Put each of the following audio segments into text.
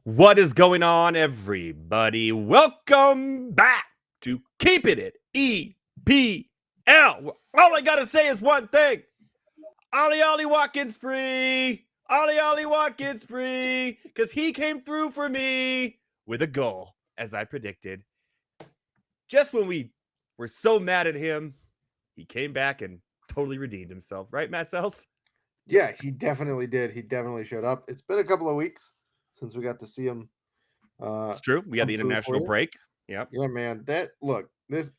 What is going on, everybody? Welcome back to Keep It at EPL. All I gotta say is one thing. Ollie Watkins free. Ollie Watkins free. Because he came through for me with a goal, as I predicted. Just when we were so mad at him, he came back and totally redeemed himself. Right, Matt Selz? Yeah, he definitely did. He definitely showed up. It's been a couple of weeks since we got to see him. It's true. We had the Come through for international you. break. Yep. Yeah, man.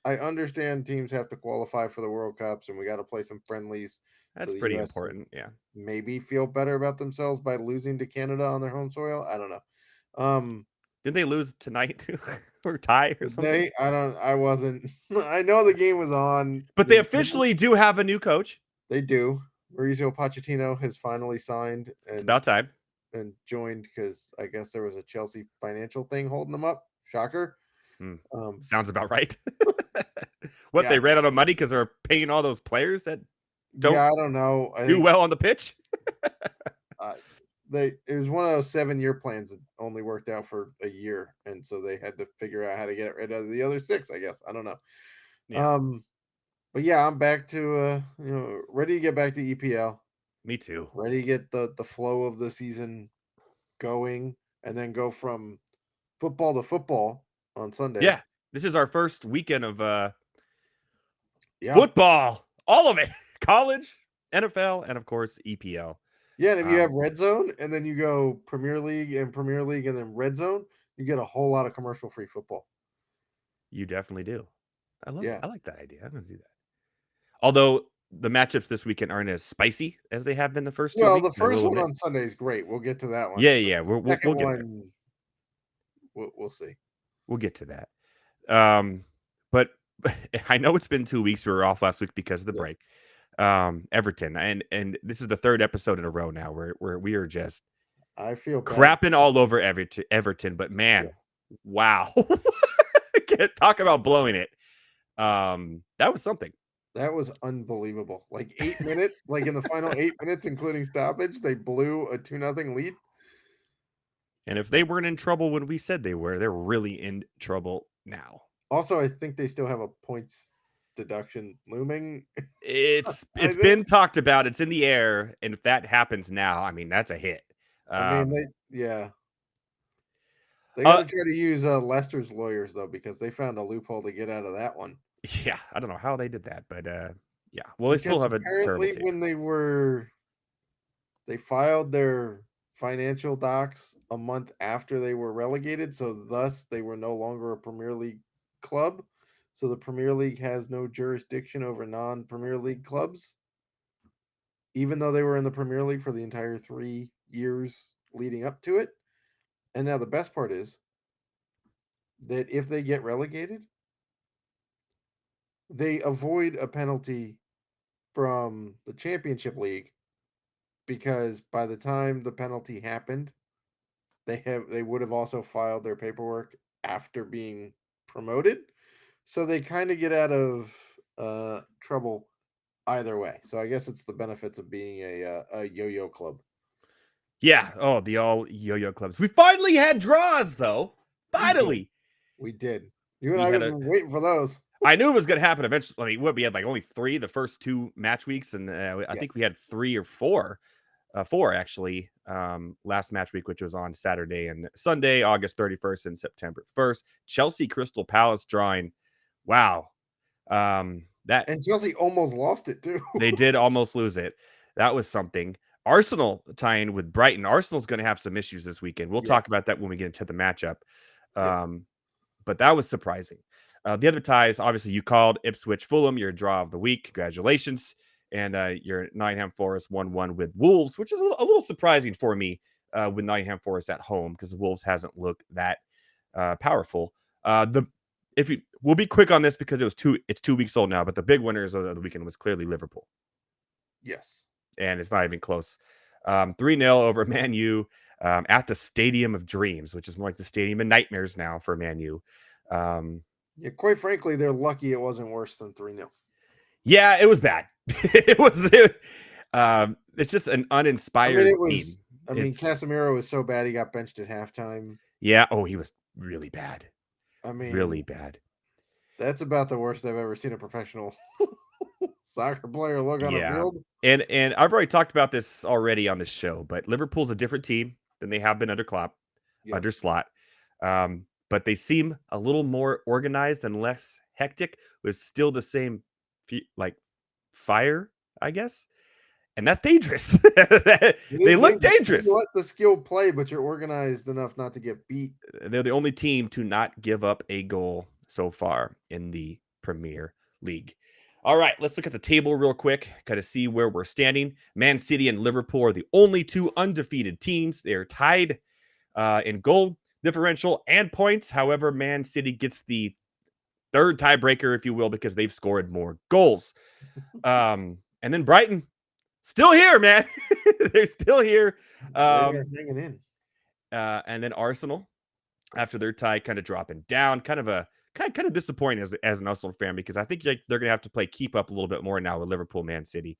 I understand teams have to qualify for the World Cups, and we got to play some friendlies. That's So the pretty U.S. can important. Yeah. maybe feel better about themselves by losing to Canada on their home soil. I don't know. Didn't they lose tonight too? Or tie or something? I wasn't. I know the game was on. But they officially do have a new coach. They do. Mauricio Pochettino has finally signed It's and about time. joined because I guess there was a Chelsea financial thing holding them up. Shocker. Sounds about right. What, Yeah, they ran out of money because they're paying all those players that don't I don't know. I do think well on the pitch? it was one of those 7-year plans that only worked out for a year, and so they had to figure out how to get rid of the other 6. I guess I don't know. Yeah, But yeah, I'm back to ready to get back to EPL. me too. Ready to get the flow of the season going, and then go from football to football on Yeah, Sundays. this is our first weekend of Yeah. football. All of it. College, NFL, and of course EPL. Yeah, and if you have Um, Red Zone and then you go Premier League and then Red Zone, you get a whole lot of commercial-free football. you definitely do. Yeah. I like that idea. I'm gonna do that. Although the matchups this weekend aren't as spicy as they have been the first 2 Well, weeks. the They're a first little one bit. on Sunday is great. We'll get to that one. Yeah, The yeah. We'll second get there. one, we'll see. We'll get to that. But I know it's been 2 weeks. We were off last week because of the Yes. break. Everton, and this is the third episode in a row now where we are just I feel bad. crapping all over Everton. But man, wow, can't talk about blowing it. That was something. That was unbelievable. Like 8 minutes, like in the final 8 minutes, including stoppage, they blew a 2-0 lead. And if they weren't in trouble when we said they were, they're really in trouble now. Also, I think they still have a points deduction looming. It's I think. been talked about. It's in the air, and if that happens now, I mean that's a hit. They got to try to use Leicester's lawyers though, because they found a loophole to get out of that one. Yeah, I don't know how they did that, but yeah. Well, they Because still have a terrible apparently, team. when they filed their financial docs a month after they were relegated, so thus they were no longer a Premier League club. So the Premier League has no jurisdiction over non-Premier League clubs, even though they were in the Premier League for the entire 3 years leading up to it. And now the best part is that if they get relegated, they avoid a penalty from the Championship League, because by the time the penalty happened, they would have also filed their paperwork after being promoted. So they kind of get out of trouble either way. So I guess it's the benefits of being a yo-yo club. Yeah. Oh, the all yo-yo clubs. We finally had draws, though. Finally, We did. You and we I had have a. been waiting for those. I knew it was going to happen eventually. I mean, what we had like only 3 the first 2 match weeks, and I think we had 3 or 4, 4 actually. Last match week, which was on Saturday and Sunday, August 31st and September 1st. Chelsea Crystal Palace drawing. Wow. That And Chelsea almost lost it too. they did almost lose it. That was something. Arsenal tying with Brighton. Arsenal's going to have some issues this weekend. We'll talk about that when we get into the matchup. But that was surprising. The other ties, obviously, you called Ipswich Fulham your draw of the week. Congratulations. And your Nottingham Forest 1-1 with Wolves, which is a little surprising for me with Nottingham Forest at home, because the Wolves hasn't looked that powerful. We'll be quick on this because it's 2 weeks old now, but the big winners of the weekend was clearly Liverpool. Yes. And it's not even close. 3-0 over Man U at the Stadium of Dreams, which is more like the Stadium of Nightmares now for Man U. Quite frankly, they're lucky it wasn't worse than 3-0. Yeah, it was bad. It's just an uninspired team. I mean, Casemiro was so bad he got benched at halftime. Yeah. Oh, he was really bad. I Really mean, bad. that's about the worst I've ever seen a professional soccer player look on a Yeah. field. And I've already talked about this already on the show, but Liverpool's a different team than they have been under Klopp, Yes. under Slot. But they seem a little more organized and less hectic, with still the same like fire, I guess. And that's dangerous. It They is look dangerous. You dangerous. let the skill play, but you're organized enough not to get beat. They're the only team to not give up a goal so far in the Premier League. All right, let's look at the table real quick, kind of see where we're standing. Man City and Liverpool are the only two undefeated teams. They are tied in goal differential and points. However, Man City gets the third tiebreaker, if you will, because they've scored more goals. And then Brighton, still here, man. They're still here. They are hanging in. And then Arsenal, after their tie, kind of dropping down, kind of disappointing as an Arsenal fan, because I think like they're gonna have to play keep up a little bit more now with Liverpool, Man City,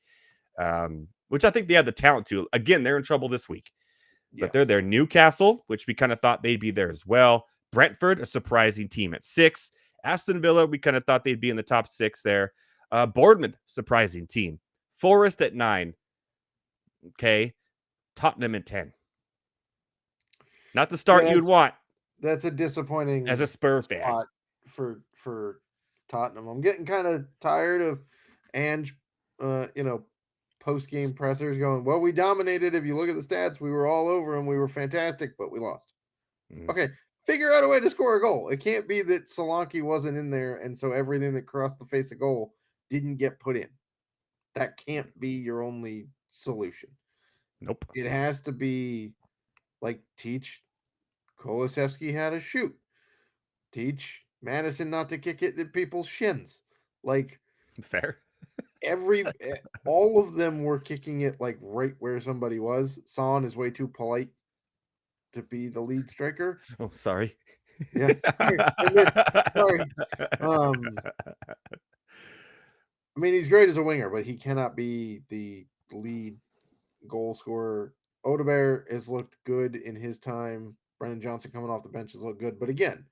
which I think they have the talent to. Again, they're in trouble this week, but they're Yes. there. Newcastle, which we kind of thought they'd be there as well. Brentford, a surprising team at 6. Aston Villa, we kind of thought they'd be in the top 6 there. Bournemouth, surprising team. Forest at 9. Okay, Tottenham at 10. Not the start Yeah, you'd want that's a disappointing as a Spur fan. spot for Tottenham. I'm getting kind of tired of Ange, post game pressers going, "Well, we dominated. If you look at the stats, we were all over and we were fantastic, but we lost." Mm. Okay, figure out a way to score a goal. It can't be that Solanke wasn't in there, and so everything that crossed the face of goal didn't get put in. That can't be your only solution. Nope. It has to be like teach Kolosevsky how to shoot. Teach Madison not to kick it at people's shins. Like Fair. all of them were kicking it like right where somebody was. Son is way too polite to be the lead striker. Oh, sorry. Yeah, sorry, I missed. Sorry. I mean, he's great as a winger, but he cannot be the lead goal scorer. Odegaard has looked good in his time. Brennan Johnson coming off the bench has looked good, but again,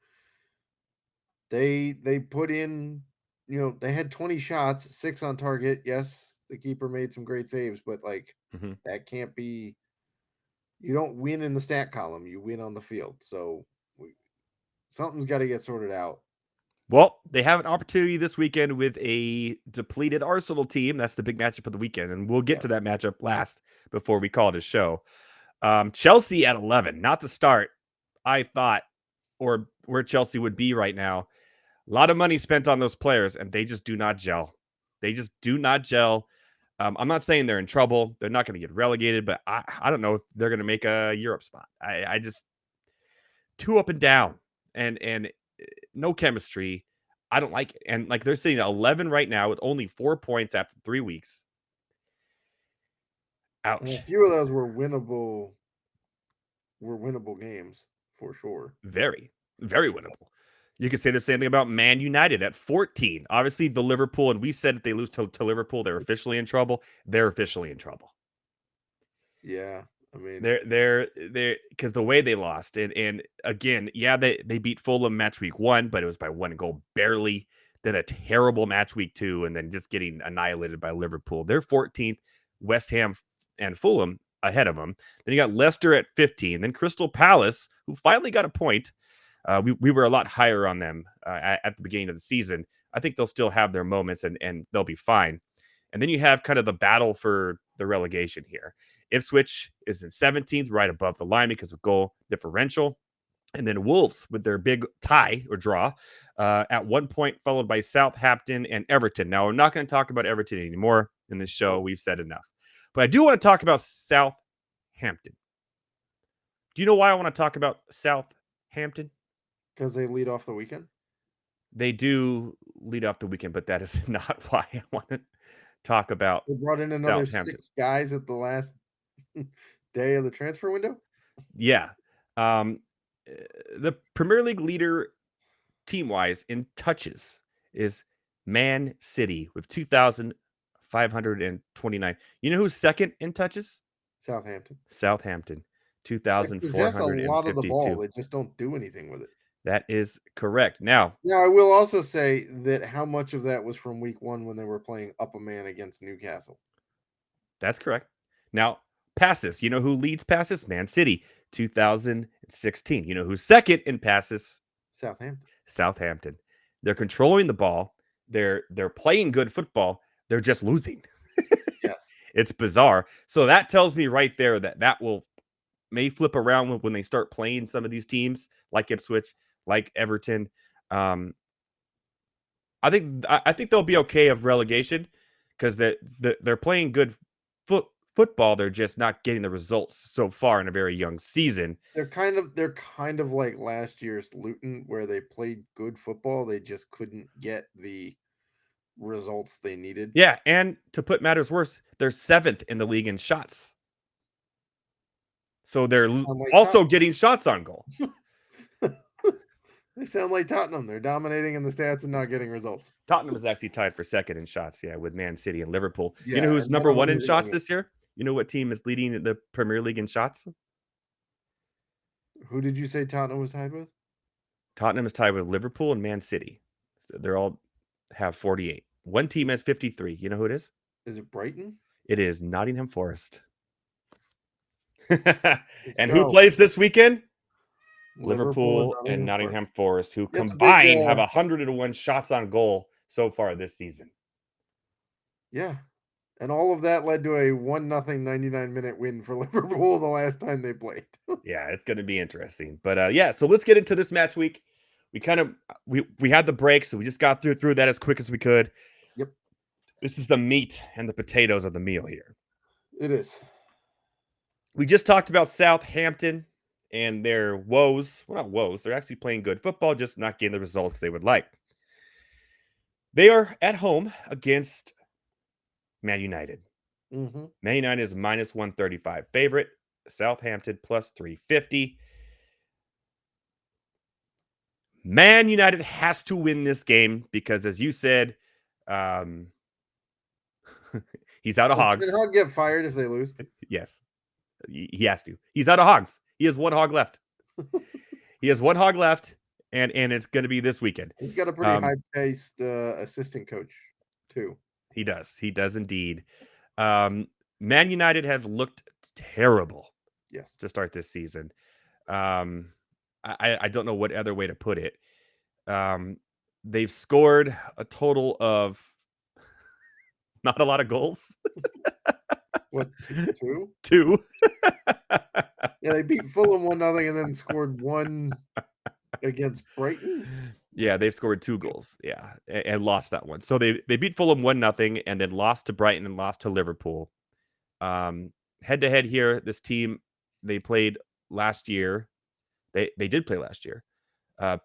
they put in, they had 20 shots, 6 on target. Yes, the keeper made some great saves, but like that can't be. You don't win in the stat column; you win on the field. So something's got to get sorted out. Well, they have an opportunity this weekend with a depleted Arsenal team. That's the big matchup of the weekend, and we'll get to that matchup last before we call it a show. Chelsea at 11, not the start I thought, or where Chelsea would be right now. A lot of money spent on those players, and they just do not gel. They just do not gel. I'm not saying they're in trouble. They're not going to get relegated, but I don't know if they're going to make a Europe spot. I just too up and down, and no chemistry. I don't like it. And like they're sitting at 11 right now with only 4 points after 3 weeks. Ouch. And a few of those were winnable games for sure. Very, very winnable. You could say the same thing about Man United at 14. Obviously, the Liverpool, and we said if they lose to Liverpool, they're officially in trouble. They're officially in trouble. Yeah. I mean, they're because the way they lost, and again, yeah, they beat Fulham match week 1, but it was by 1 goal barely. Then a terrible match week 2, and then just getting annihilated by Liverpool. They're 14th, West Ham and Fulham ahead of them. Then you got Leicester at 15, then Crystal Palace, who finally got a point. We were a lot higher on them at the beginning of the season. I think they'll still have their moments, and they'll be fine. And then you have kind of the battle for the relegation here. Ipswich is in 17th, right above the line because of goal differential. And then Wolves with their big tie or draw at 1 point, followed by Southampton and Everton. Now, we're not going to talk about Everton anymore in this show. We've said enough. But I do want to talk about Southampton. Do you know why I want to talk about Southampton? Because they lead off the weekend? They do lead off the weekend, but that is not why I want to talk about. They brought in another 6 guys at the last day of the transfer window? Yeah. The Premier League leader team-wise in touches is Man City with 2,529. You know who's second in touches? Southampton. They possess a lot of the ball. 2,452. They just don't do anything with it. That is correct. Now, I will also say that how much of that was from week 1 when they were playing up a man against Newcastle? that's correct. Now, passes. You know who leads passes? Man City, 2016. You know who's second in passes? Southampton. Southampton. They're controlling the ball. They're playing good football. They're just losing. Yes. It's bizarre. So that tells me right there that will may flip around when they start playing some of these teams like Ipswich, like Everton. I think they'll be okay of relegation because they're playing good football. They're just not getting the results so far in a very young season. They're kind of like last year's Luton, where they played good football. They just couldn't get the results they needed. Yeah, and to put matters worse, they're 7th in the league in shots. So they're Like also getting shots on goal. They sound like Tottenham. They're dominating in the stats and not getting results. Tottenham is actually tied for second in shots, yeah, with Man City and Liverpool. Yeah, you know who's and none number of them 1 in are shots doing it. this year? You know what team is leading the Premier League in shots? Who did you say Tottenham was tied with? Tottenham is tied with Liverpool and Man City. So they're all have 48. One team has 53. You know who it is? Is it Brighton? It is Nottingham Forest. And who go. plays this weekend? Liverpool Liverpool and Nottingham Forest, who That's a combined big, have 101 shots on goal so far this season. Yeah. And all of that led to a 1-0 99-minute win for Liverpool the last time they played. Yeah, it's going to be interesting. But yeah, so let's get into this match week. We had the break, so we just got through that as quick as we could. Yep. This is the meat and the potatoes of the meal here. It is. We just talked about Southampton and their woes. Well, not woes. They're actually playing good football, just not getting the results they would like. They are at home against Man United. Mm-hmm. Man United is minus 135 favorite. Southampton plus 350. Man United has to win this game because, as you said, he's out of hogs. Can Hog get fired if they lose? Yes, he has to. He's out of hogs. He has one hog left. He has one hog left, and it's going to be this weekend. He's got a pretty high-paced assistant coach, too. He does. He does indeed. Man United have looked terrible. Yes. To start this season. I don't know what other way to put it. They've scored a total of not a lot of goals. What, 2? 2. Yeah, they beat Fulham 1-0 and then scored 1 against Brighton. Yeah, they've scored 2 goals. Yeah, and lost that one. So they beat Fulham 1-0 and then lost to Brighton and lost to Liverpool. Head to head here, this team they played last year. They did play last year.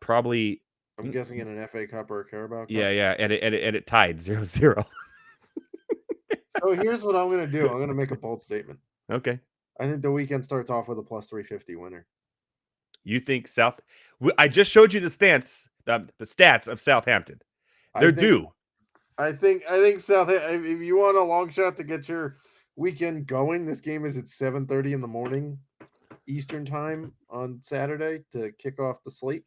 Probably. I'm guessing in an FA Cup or a Carabao Cup. Yeah, and it tied 0-0. So here's what I'm going to do. I'm going to make a bold statement. Okay. I think the weekend starts off with a plus 350 winner. You think I just showed you the stats of Southampton. They're due. I think Southampton, if you want a long shot to get your weekend going, this game is at 7:30 in the morning Eastern time on Saturday to kick off the slate.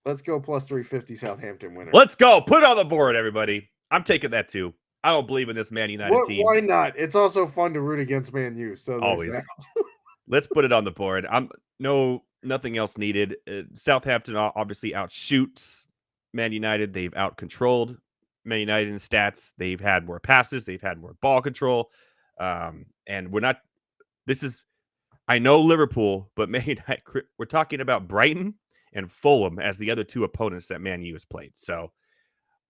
Let's go plus 350 Southampton winner. Let's go. Put it on the board, everybody. I'm taking that too. I don't believe in this Man United team. Why not? It's also fun to root against Man U. So always. Let's put it on the board. Nothing else needed. Southampton obviously outshoots Man United. They've out-controlled Man United in stats. They've had more passes. They've had more ball control. And we're not. I know Liverpool, but Man United. We're talking about Brighton and Fulham as the other 2 opponents that Man U has played. So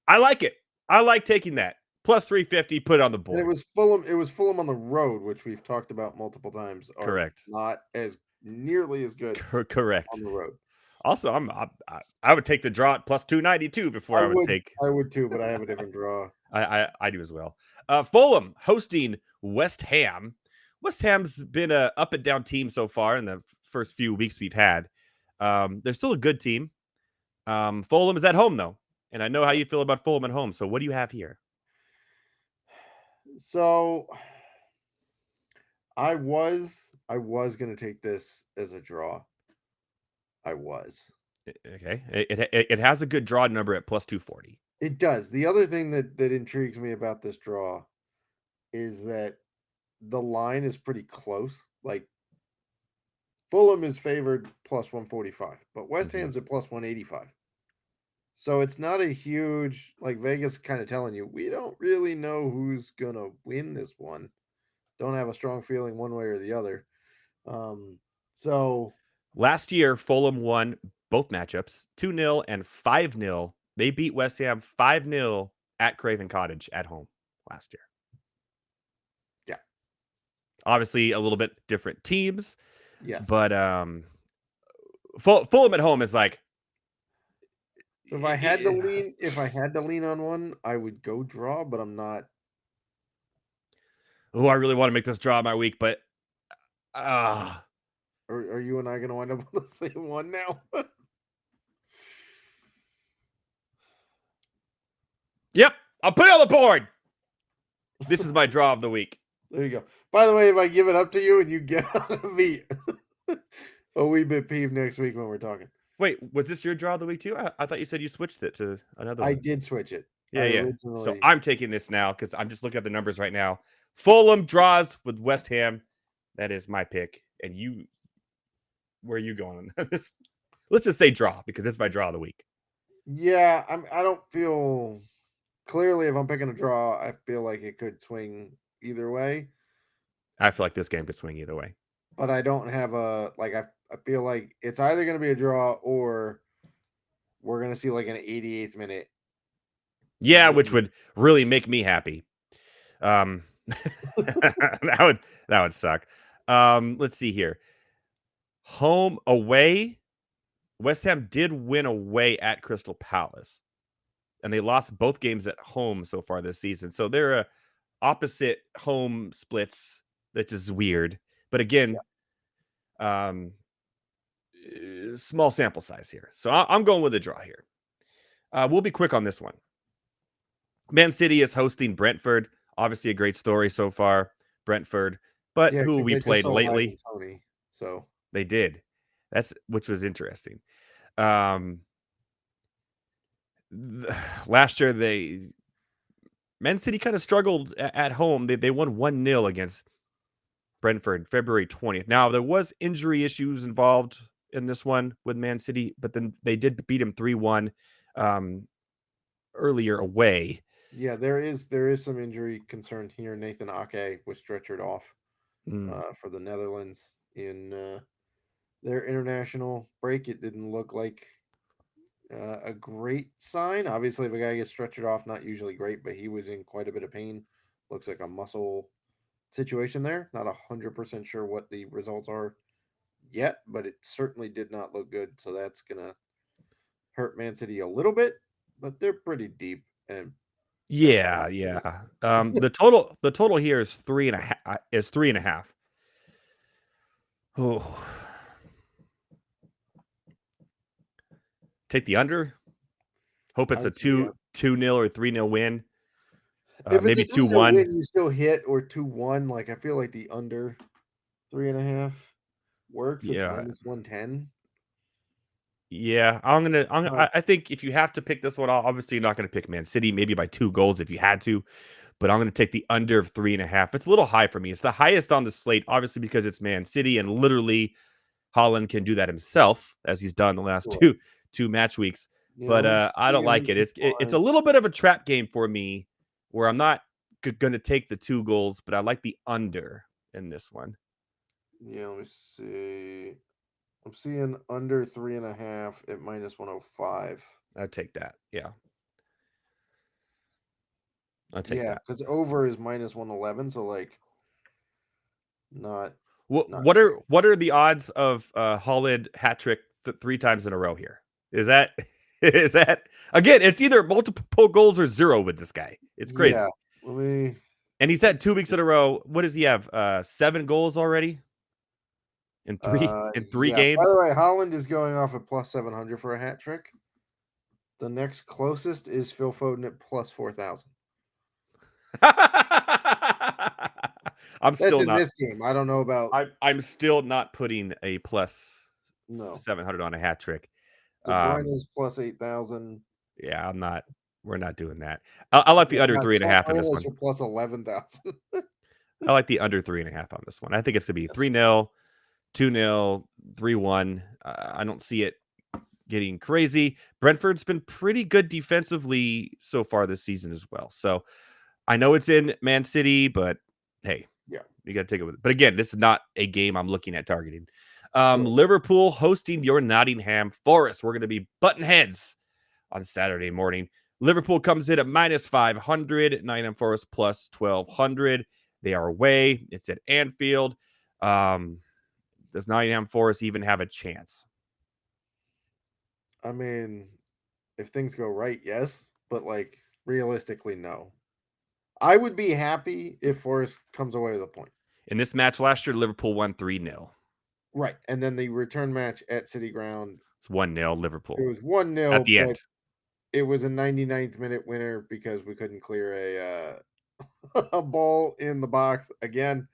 I like it. I like taking that. Plus 350, put it on the board. And it was Fulham on the road, which we've talked about multiple times. Correct. Not as nearly as good. Correct. On the road. Also, I would take the draw at plus 292 before I would take. I would too, but I have a different draw. I do as well. Fulham hosting West Ham. West Ham's been a up and down team so far in the first few weeks we've had. They're still a good team. Fulham is at home though, and I know how you feel about Fulham at home. So what do you have here? So I was gonna take this as a draw. I was. Okay, it has a good draw number at plus 240. It does. The other thing that intrigues me about this draw is that the line is pretty close. Like Fulham is favored plus 145, but West Mm-hmm. Ham's at plus 185. So it's not a huge, like Vegas kind of telling you, we don't really know who's going to win this one. Don't have a strong feeling one way or the other. So Last year, Fulham won both matchups 2-0 and 5-0. They beat West Ham 5-0 at Craven Cottage at home last year. Yeah. Obviously, a little bit different teams. Yes. But Fulham at home is like. So if I had to lean on one, I would go draw, but I'm not. Oh, I really want to make this draw my week, but Are you and I going to wind up on the same one now? Yep, I'll put it on the board. This is my draw of the week. There you go. By the way, if I give it up to you and you get on me, a wee bit peeved next week when we're talking. Wait, was this your draw of the week too? I thought you said you switched it to another one. I did switch it. Yeah. So I'm taking this now because I'm just looking at the numbers right now. Fulham draws with West Ham. That is my pick. And you, where are you going on this? Let's just say draw because it's my draw of the week. Yeah, I don't feel clearly if I'm picking a draw, I feel like it could swing either way. I feel like this game could swing either way. But I don't have a I feel like it's either going to be a draw or we're going to see like an 88th minute. Yeah, which would really make me happy. That would suck. Let's see here. Home away. West Ham did win away at Crystal Palace, and they lost both games at home so far this season. So they're opposite home splits. That is weird. But again, small sample size here. So I'm going with a draw here. We'll be quick on this one. Man City is hosting Brentford. Obviously, a great story so far. Brentford, but who we played lately? Tony, so they did. Which was interesting. Last year, Man City kind of struggled at home. They won 1-0 against Brentford February 20th. Now, there was injury issues involved in this one with Man City, but then they did beat him 3-1 earlier away. Yeah, there is some injury concern here. Nathan Ake was stretchered off for the Netherlands in their international break. It didn't look like a great sign. Obviously, if a guy gets stretchered off, not usually great, but he was in quite a bit of pain. Looks like a muscle situation there. Not 100% sure what the results are yet, but it certainly did not look good. So that's gonna hurt Man City a little bit, but they're pretty deep and yeah. The total here is 3.5. Is 3.5. Oh. Take the under. Hope it's a 2-0 or 3-0 win. If maybe it's a 2-0 2-1. win, you still hit, or 2-1. Like I feel like the under 3.5 works. It's minus 110. Yeah, I think if you have to pick this one, obviously you're not going to pick Man City, maybe by 2 goals if you had to, but I'm going to take the under of 3.5. It's a little high for me. It's the highest on the slate, obviously because it's Man City, and literally Haaland can do that himself as he's done the last two match weeks. Yeah, but I don't like it. It's a little bit of a trap game for me, where I'm not going to take the 2 goals, but I like the under in this one. Yeah, let me see. I'm seeing under 3.5 at minus 105. I'd take that. Yeah. I'll take that. Because over is minus 111, so like not. What are the odds of Haaland hat trick 3 times in a row here? Is that again? It's either multiple goals or 0 with this guy. It's crazy. Yeah, and he's had 2 weeks in a row. What does he have? 7 goals already in 3 games. By the way, Haaland is going off at plus 700 for a hat trick. The next closest is Phil Foden at plus 4,000. I'm That's still in not. this game. I don't know about I'm still not putting a plus no. 700 on a hat trick. De Um, Bruyne's plus 8,000. yeah, I'm not. We're not doing that. I like the I've under got 3.5 on this Camarines one. for plus 11,000. I like the under 3.5 on this one. I think it's gonna be 3-0, 2-0, 3-1. I don't see it getting crazy. Brentford's been pretty good defensively so far this season as well. So I know it's in Man City, but hey, Yeah. you got to take it with it. But again, this is not a game I'm looking at targeting. Sure. Liverpool hosting your Nottingham Forest. We're going to be button heads on Saturday morning. Liverpool comes in at minus 500, Nottingham Forest plus 1,200. They are away. It's at Anfield. Does Nottingham Forest even have a chance? I mean, if things go right, yes, but like realistically, no. I would be happy if Forrest comes away with a point. In this match last year, Liverpool won 3-0. Right. And then the return match at City Ground, It's 1-0 it Liverpool was 1-0, at the but end. it was a 99th minute winner because we couldn't clear a ball in the box again.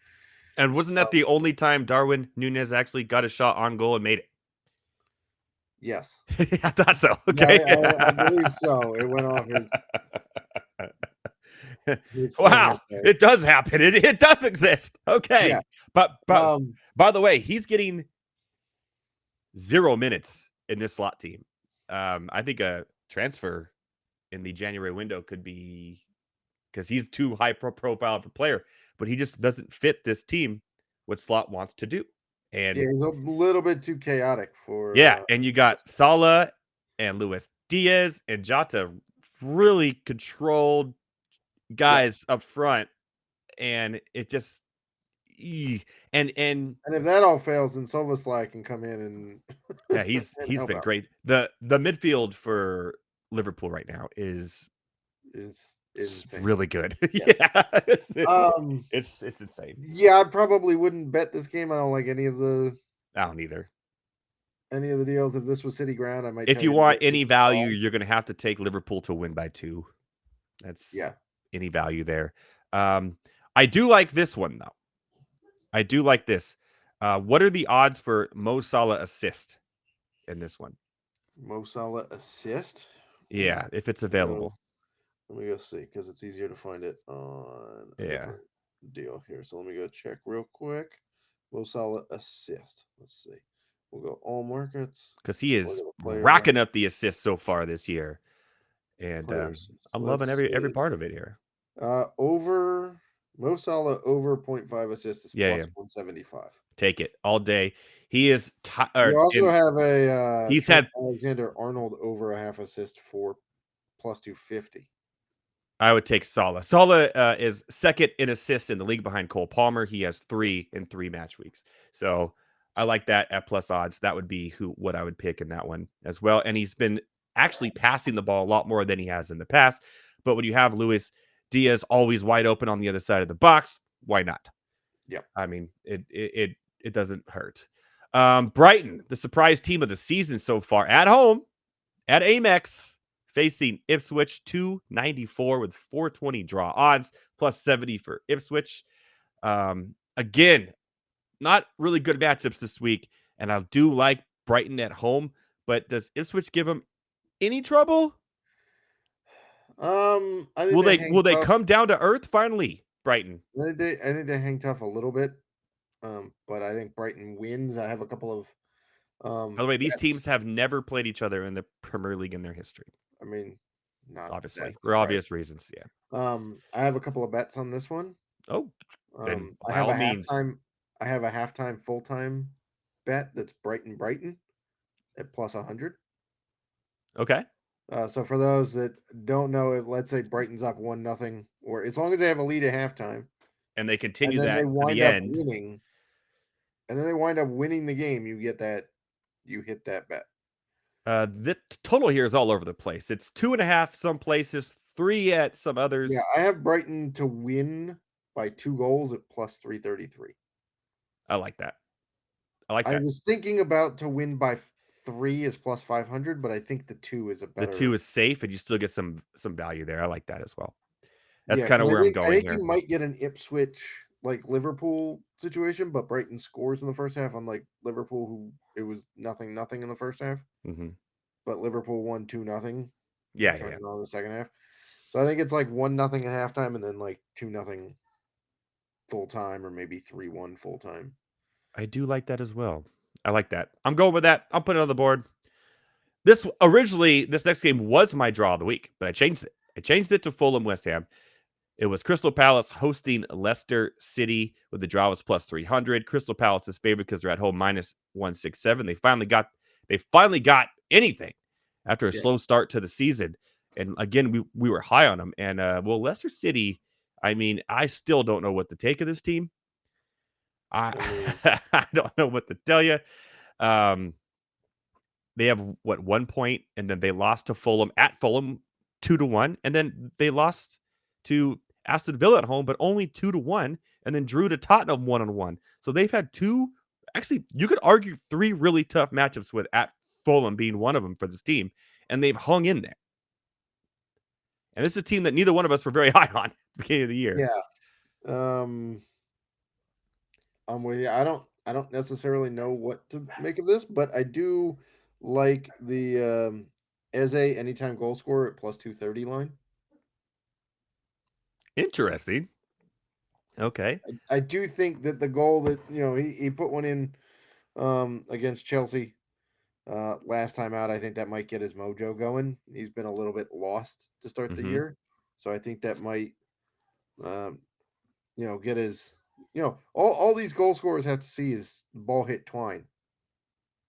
And wasn't that the only time Darwin Nunez actually got a shot on goal and made it? Yes. I thought so. Yeah, Okay. I believe so. It went off his Wow, forehand there. it does happen. It does exist. Okay. Yeah. But Um, by the way, he's getting 0 minutes in this slot team. I think a transfer in the January window could be because he's too high profile of a player, but he just doesn't fit this team what Slot wants to do. yeah, And he's a little bit too chaotic for yeah, and you got Salah and Luis Diaz and Jota, really controlled yeah. guys up front, and it just and And if that all fails, then Silvaslai can come in yeah, and he's help been out. great. The midfield for Liverpool right now is Is insane. really good. Yeah. Yeah, Um, it's insane. yeah, I probably wouldn't bet this game. I don't like I don't either. any of the deals. If this was City Ground, I might If tell you you to want bet any Liverpool value, dog. you're going to have to take Liverpool to win by 2. That's Yeah. any value there. I do like this one though. I do like this. What are the odds for Mo Salah assist in this one? Mo Salah assist. Yeah, if it's Let me go, available. let me go see because it's easier to find it on a Yeah, different deal here. So let me go check real quick. Mo Salah assist. Let's see. We'll go all markets. because he Look is at the player racking market, up the assists so far this year, and player assists. I'm loving Let's every see. part of it here. Over Mo Salah over 0.5 assists is Yeah, plus yeah, 175. take it all day. He is, You also and have a he's Trent had. Alexander Arnold over a half assist for plus 250. I would take Salah. Salah is second in assists in the league behind Cole Palmer. He has 3 Yes. in 3 match weeks. So I like that at plus odds. That would be what I would pick in that one as well. And he's been actually passing the ball a lot more than he has in the past. But when you have Luis Diaz always wide open on the other side of the box, why not? Yep. I mean, it doesn't hurt. Brighton, the surprise team of the season so far, at home at Amex, facing Ipswich, 294 with 420 draw odds, plus 70 for Ipswich. Again, not really good matchups this week, and I do like Brighton at home, but does Ipswich give them any trouble? I think they hang Will they tough. come down to earth finally, Brighton? I think they hang tough a little bit. But I think Brighton wins. I have a couple of By the way, these bets. teams have never played each other in the Premier League in their history, I mean, not obviously, that for surprising. obvious reasons. Yeah. I have a couple of bets on this one. Oh, then I by have all a means. halftime. I have a halftime full time bet that's Brighton at plus 100. Okay. So for those that don't know, if let's say Brighton's up 1-0, or as long as they have a lead at halftime, And they and continue then they that to the wind up end. winning, and then they wind up winning the game, you get that. You hit that bet. The total here is all over the place. It's 2.5 some places, 3 at some Yeah, others. I have Brighton to win by 2 goals at plus 333. I like that. I like I that. was thinking about to win by 3 is plus 500, but I think the 2 is a The 2 better. is safe, and you still get some value there. I like that as well. That's Yeah, kind because of I where I'm think I going think you here. might get an Ipswich like Liverpool situation, but Brighton scores in the first half. Unlike Liverpool, who it was 0-0 in the first half, but Liverpool won 2-0 Yeah, and yeah, turned yeah. it on in the second half. So I think it's like 1-0 at halftime, and then like 2-0 full time, or maybe 3-1 full time. I do like that as well. I like that. I'm going with that. I'll put it on the board. This next game was my draw of the week, but I changed it. I changed it to Fulham West Ham. It was Crystal Palace hosting Leicester City, with the draw was plus 300. Crystal Palace is favored because they're at home minus 167. They finally got anything after a slow Yes. start to the season. And again, we were high on them. And Leicester City, I mean, I still don't know what to take of this team. I mean, I don't know what to tell you. They have 1 point, and then they lost to Fulham at Fulham 2-1, and then they lost to Aston Villa at home, but only 2-1, and then drew to Tottenham 1-1. So they've had actually, you could argue 3 really tough matchups, with at Fulham being one of them for this team, and they've hung in there. And this is a team that neither one of us were very high on at the beginning of the year. Yeah. I'm with you. I don't necessarily know what to make of this, but I do like the Eze anytime goal scorer at plus 230 line. Interesting. Okay. I do think that the goal that he put one in against Chelsea last time out, I think that might get his mojo going. He's been a little bit lost to start the Mm-hmm. year, so I think that might um, get his all these goal scorers have to see is the ball hit twine,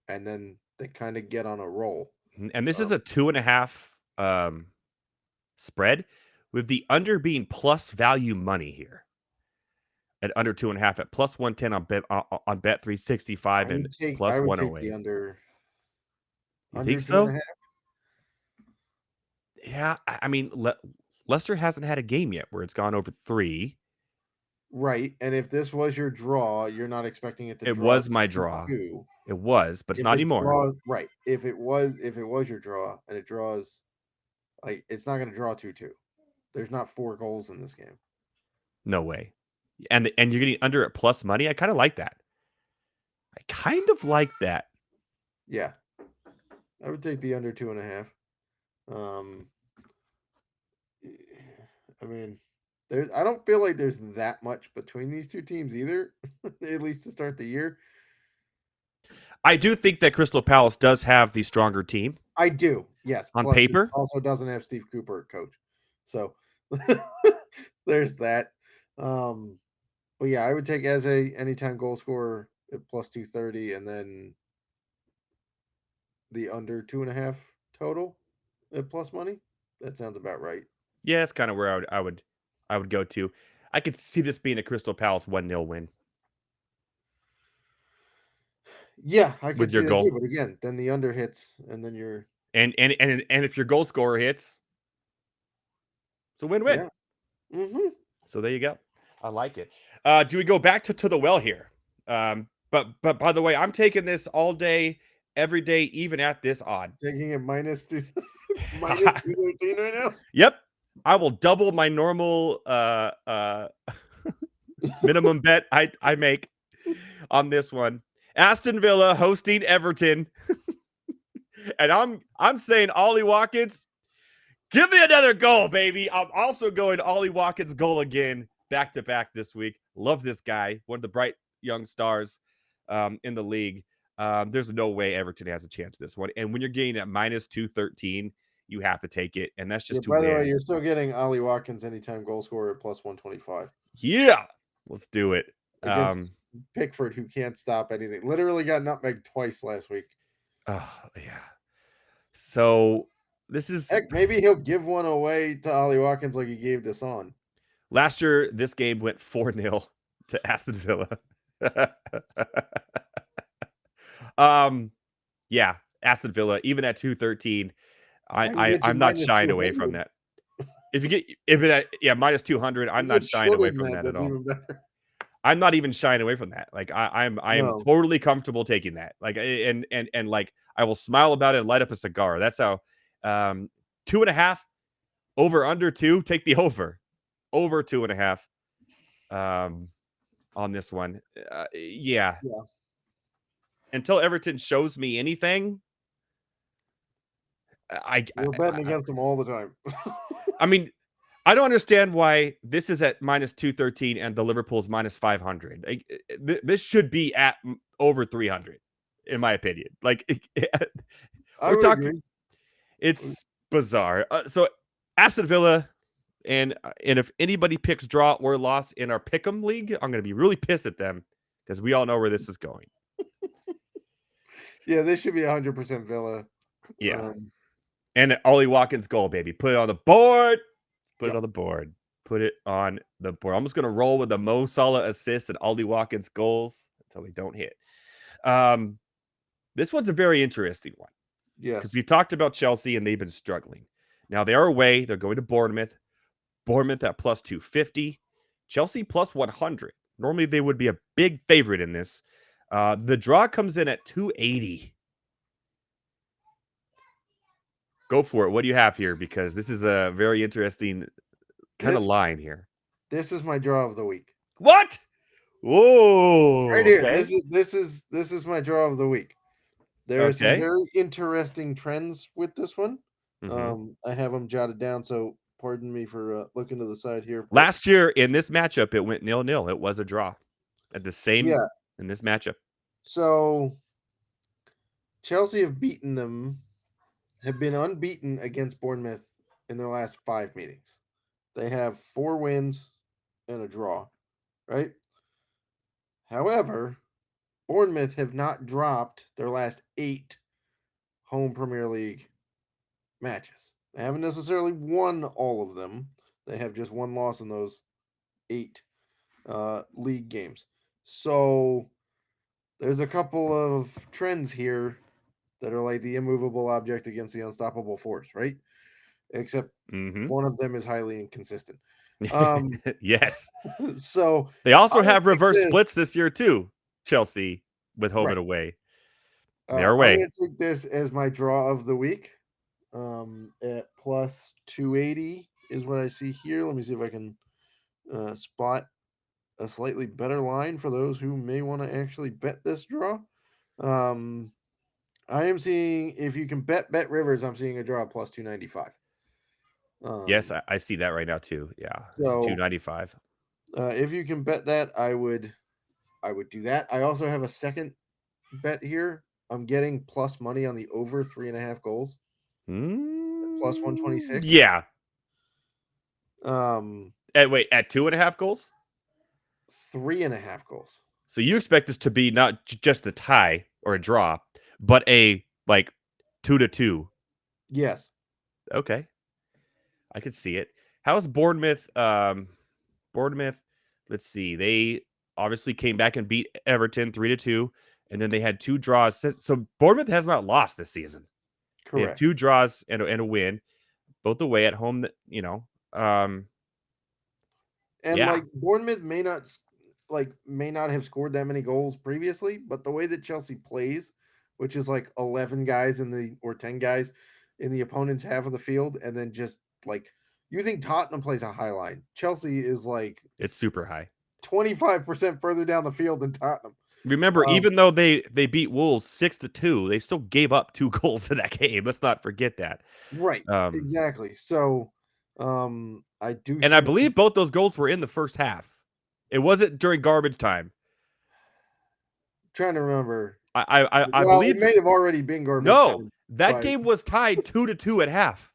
and then they kind of get on a roll. And this is Um, a 2.5 spread, with the under being plus value money here at under 2.5 at plus 110 on bet 365 and I plus would take 108. the You under think two and a so? half. Yeah, I mean, Leicester hasn't had a game yet where it's gone over 3. Right, and if this was your draw, you're not expecting it to It draw was my to draw. 2. It was, but it's If not it anymore. draws right, if it was your draw and it draws, like, it's not gonna draw 2-2. There's not 4 goals in this game. No way. And you're getting under at plus money. I kind of like that. I kind of like that. Yeah, I would take the under 2.5. Um, I mean, I don't feel like there's that much between these 2 teams either, at least to start the year. I do think that Crystal Palace does have the stronger team I do, yes. on Plus, it paper. also doesn't have Steve Cooper coach, so there's that. But yeah, I would take as a anytime goal scorer at plus 230, and then the under 2.5 total at plus money. That sounds about right. Yeah, that's kind of where I would go to. I could see this being a Crystal Palace 1-0 win Yeah, I could with your see that too. goal. But again, then the under hits, and then you're And if your goal scorer hits, it's a win-win. yeah. Mm-hmm. So there you go. I like it. Do we go back to the well here? But by the way, I'm taking this all day, every day, even at this odd. Taking it minus two, minus 213 right now. Yep. I will double my normal minimum bet I make on this one. Aston Villa hosting Everton. And I'm saying Ollie Watkins, give me another goal, baby. I'm also going Ollie Watkins goal again, back to back this week. Love this guy, one of the bright young stars in the league. There's no way Everton has a chance this one. And when you're getting at minus 213, you have to take it. And that's Yeah. just to By the way, win. you're still getting Ollie Watkins anytime goal scorer at plus 125 Yeah. Let's do it. against Pickford, who can't stop anything. Literally got nutmegged twice last week. Oh, yeah. So this is Heck, maybe he'll give one away to Ollie Watkins like he gave this on. last year. This game went 4-0 to Aston Villa. Yeah, Aston Villa, even at 213, I can get you I'm not minus shying away from 200. that. If it at, yeah, minus 200, I'm You not get shying away shorter than from that. that at That's all. even better. I'm not even shying away from that. Like I am No. totally comfortable taking that. Like and like I will smile about it and light up a cigar. That's how 2.5 over under 2, take the over 2.5. on this one. Yeah. Yeah. Until Everton shows me anything, We're betting against them all the time. I mean, I don't understand why this is at minus 213 and the Liverpool's minus 500. This should be at over 300, in my opinion. Like, I we're would talking, agree. it's bizarre. So, Aston Villa, and if anybody picks draw or loss in our Pick'em league, I'm going to be really pissed at them because we all know where this is going. Yeah, this should be 100% Villa. Yeah. And Ollie Watkins' goal, baby. Put it on the board. Put it Yep. on the board. Put it on the board. I'm just going to roll with the Mo Salah assist and Ollie Watkins goals until they don't hit. This one's a very interesting one. Yes. Because we talked about Chelsea and they've been struggling. Now they are away. They're going to Bournemouth. Bournemouth at plus 250. Chelsea plus 100. Normally they would be a big favorite in this. The draw comes in at 280. Go for it. What do you have here? Because this is a very interesting kind of line here. This is my draw of the week. What? Whoa! Right here. Okay. This is my draw of the week. There are some very interesting trends with this one. I have them jotted down, so pardon me for looking to the side here. Last year in this matchup, it went 0-0. It was a draw at the same in this matchup. So Chelsea have been unbeaten against Bournemouth in their last 5 meetings. They have 4 wins and a draw, right? However, Bournemouth have not dropped their last 8 home Premier League matches. They haven't necessarily won all of them. They have just 1 loss in those 8 league games. So there's a couple of trends here that are like the immovable object against the unstoppable force, right? Except one of them is highly inconsistent. Yes. So they also have reverse splits this year too. Chelsea with home and away. They're away. I'm going to take this as my draw of the week. At plus 280 is what I see here. Let me see if I can spot a slightly better line for those who may want to actually bet this draw. I am seeing, if you can bet Rivers, I'm seeing a draw plus 295. Yes, I see that right now too. Yeah, it's 295. If you can bet that, I would do that. I also have a second bet here. I'm getting plus money on the over 3.5 goals. Plus 126. Yeah. At 2.5 goals? 3.5 goals. So you expect this to be not just a tie or a draw, but a 2-2. Yes. Okay. I could see it. How's Bournemouth? Bournemouth, let's see. They obviously came back and beat Everton 3-2, and then they had 2 draws. So Bournemouth has not lost this season. Correct. They have 2 draws and a win, both away at home. Bournemouth may not have scored that many goals previously, but the way that Chelsea plays, which is 11 guys or 10 guys in the opponent's half of the field, and then just you think Tottenham plays a high line. Chelsea is it's super high. 25% further down the field than Tottenham. Remember, even though they beat Wolves 6-2, they still gave up 2 goals in that game. Let's not forget that. Right. Exactly. So I do, and I believe both those goals were in the first half. It wasn't during garbage time. Trying to remember. I believe it may have already been garbage time. That game was tied 2-2 at half.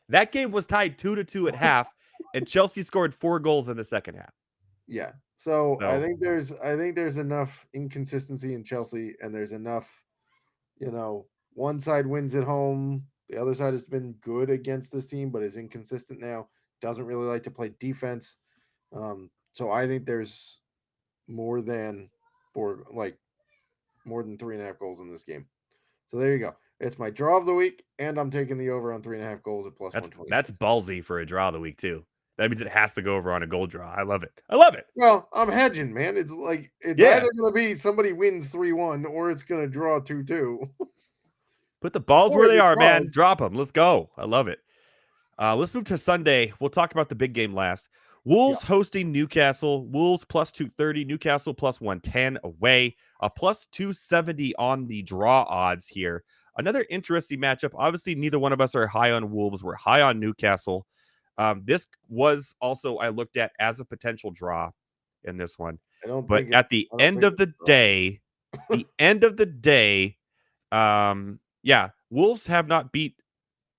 That game was tied 2-2 at half, and Chelsea scored 4 goals in the second half. Yeah. So I think there's enough inconsistency in Chelsea, and there's enough, one side wins at home, the other side has been good against this team, but is inconsistent now. Doesn't really like to play defense. So I think there's more than 3.5 goals in this game. So there you go. It's my draw of the week, and I'm taking the over on 3.5 goals at plus 120. That's ballsy for a draw of the week too. That means it has to go over on a goal draw. I love it. Well, I'm hedging, man. It's either going to be somebody wins 3-1 or it's going to draw 2-2. Put the balls where they are, man. Drop them. Let's go. I love it. Let's move to Sunday. We'll talk about the big game last. Wolves hosting Newcastle. Wolves plus 230. Newcastle plus 110 away. A plus 270 on the draw odds here. Another interesting matchup. Obviously, neither one of us are high on Wolves. We're high on Newcastle. This was also I looked at as a potential draw in this one. But at the end of the day, yeah, Wolves have not beat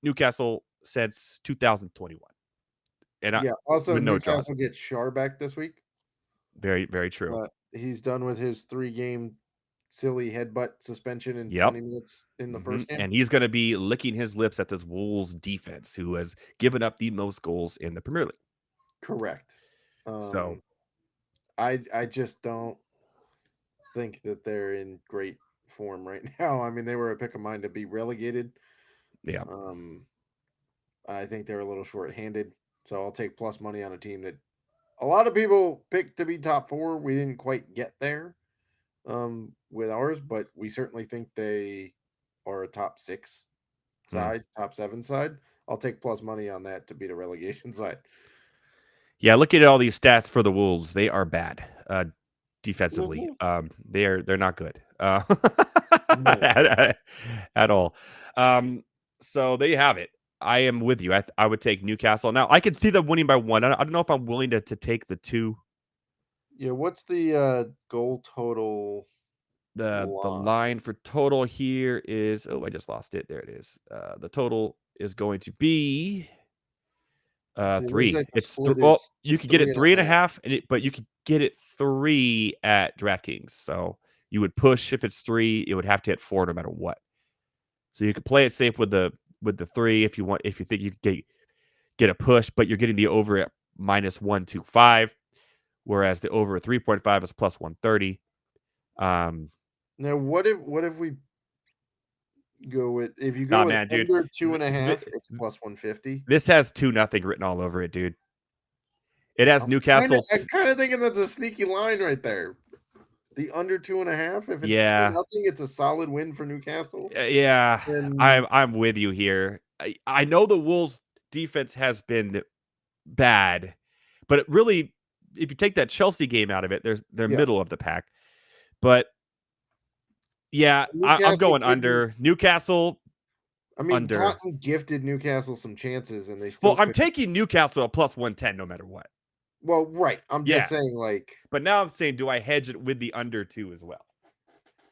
Newcastle since 2021. And also no draws. Newcastle gets Shar back this week. Very, very true. He's done with his 3-game silly headbutt suspension in 20 minutes in the first game. And he's going to be licking his lips at this Wolves defense, who has given up the most goals in the Premier League. Correct. So I just don't think that they're in great form right now. I mean, they were a pick of mine to be relegated. Yeah. I think they're a little short-handed, so I'll take plus money on a team that a lot of people picked to be top 4. We didn't quite get there with ours, but we certainly think they are a top 6 side, top 7 side. I'll take plus money on that to beat a relegation side. Yeah, looking at all these stats for the Wolves, they are bad defensively. They're not good at all. So there you have it. I am with you. I would take Newcastle. Now, I could see them winning by 1. I don't know if I'm willing to take the 2. Yeah, what's the goal total? The line for total here is, I just lost it. There it is. The total is going to be 3. Like it's you could get it 3.5, but you could get it 3 at DraftKings. So you would push if it's 3, it would have to hit 4 no matter what. So you could play it safe with the 3 if you want, if you think you could get a push, but you're getting the over at minus 125, whereas the over 3.5 is plus 130. Now what if we go with under 2.5, it's plus 150. This has 2-0 written all over it, dude. It has Newcastle. I'm kind of thinking that's a sneaky line right there. The under 2.5. If it's 2-0, it's a solid win for Newcastle. Yeah, I'm with you here. I know the Wolves defense has been bad, but it really, if you take that Chelsea game out of it, they're middle of the pack. But yeah, I'm going under Newcastle. I mean, Tottenham gifted Newcastle some chances, and they still. Well, I'm taking Newcastle at plus 110 no matter what. Well, right. I'm just saying, like. But now I'm saying, do I hedge it with the under 2 as well,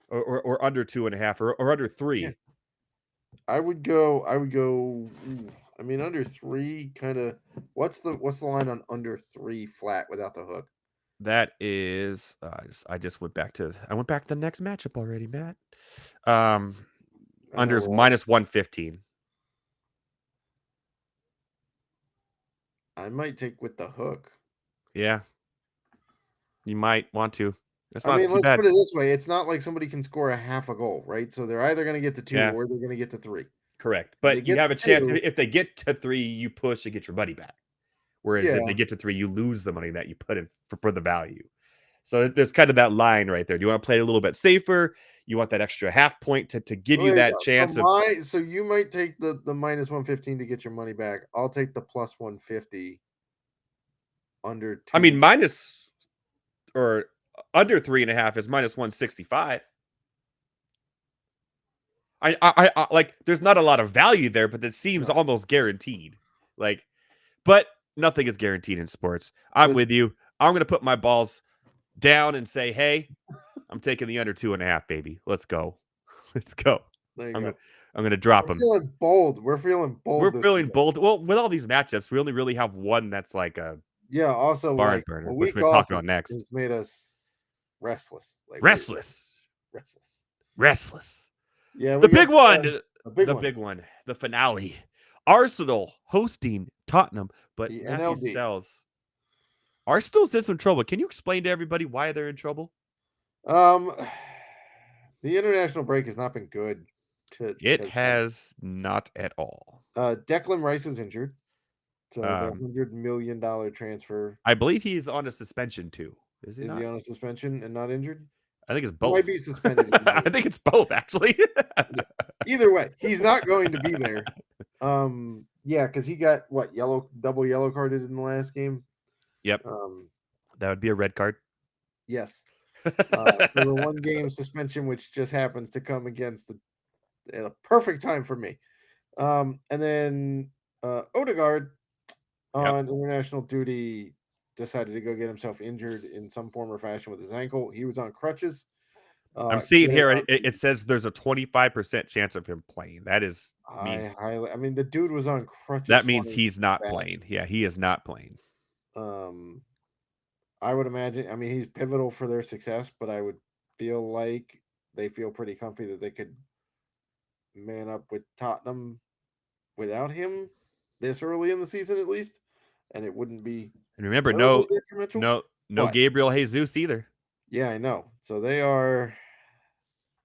or under 2.5, or under 3? Yeah. I would go. I mean, under 3, kind of. What's the line on under 3 flat without the hook? That is, I just went back to the next matchup already, Matt. Under is minus 115. I might take with the hook. Yeah, you might want to. Let's put it this way: it's not like somebody can score a half a goal, right? So they're either going to get to 2 or they're going to get to 3. Correct, but you have a chance. If they get to 3, you push and get your money back. Whereas if they get to 3, you lose the money that you put in for the value. So there's kind of that line right there. Do you want to play a little bit safer? You want that extra half point to give you that chance. So you might take the minus 115 to get your money back. I'll take the plus 150 under 2. I mean, minus or under 3.5 is minus 165. I like, there's not a lot of value there, but it seems almost guaranteed. Like, but nothing is guaranteed in sports. I'm with you. I'm going to put my balls down and say, hey, I'm taking the under 2.5, baby. Let's go. Let's go. There you go. I'm going to drop them. We're feeling bold. We're feeling bold. Well, with all these matchups, we only really have one that's like a also barn burner, which we'll talk about next. Has made us restless. Like restless. Yeah, the big one. The big one. The finale. Arsenal hosting Tottenham, but Matthew Selz. Arsenal's in some trouble. Can you explain to everybody why they're in trouble? The international break has not been good. It has not at all. Declan Rice is injured. So the $100 million transfer. I believe he's on a suspension too. Is he on a suspension and not injured? I think it's both. He might be suspended. I think it's both, actually. Either way, he's not going to be there. Because he got double yellow carded in the last game. Yep. Um, That would be a red card. yes. So the 1-game suspension, which just happens to come against at a perfect time for me. And then Odegaard Yep. on international duty decided to go get himself injured in some form or fashion with his ankle. He was on crutches. I'm seeing Good here on it says there's a 25% chance of him playing. That I mean, the dude was on crutches that means flying he's not back. playing. Yeah, he is not playing. Um, I would imagine. I mean, he's pivotal for their success, but I would feel like they feel pretty comfy that they could man up with Tottenham without him this early in the season, at least, and it wouldn't be And remember, terribly detrimental. no But Gabriel Jesus either. yeah, I know. So they're